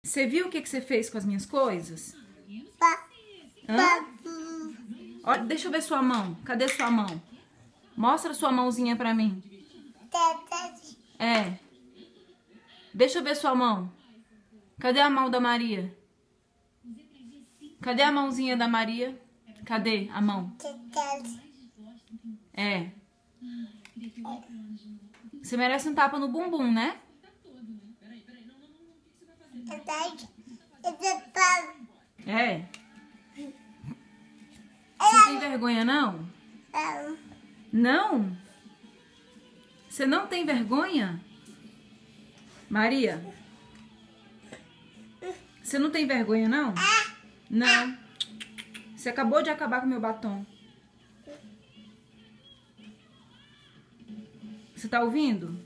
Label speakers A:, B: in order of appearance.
A: Você viu o que você fez com as minhas coisas?
B: Pa,
A: Hã? Olha, deixa eu ver sua mão. Cadê sua mão? Mostra sua mãozinha pra mim. É. Deixa eu ver sua mão. Cadê a mão da Maria? Cadê a mãozinha da Maria? Cadê a mão? É. Você merece um tapa no bumbum, né? É. Você não tem vergonha, não? Não? Você não tem vergonha? Maria? Você não tem vergonha, não? Não. Você acabou de acabar com o meu batom. Você tá ouvindo?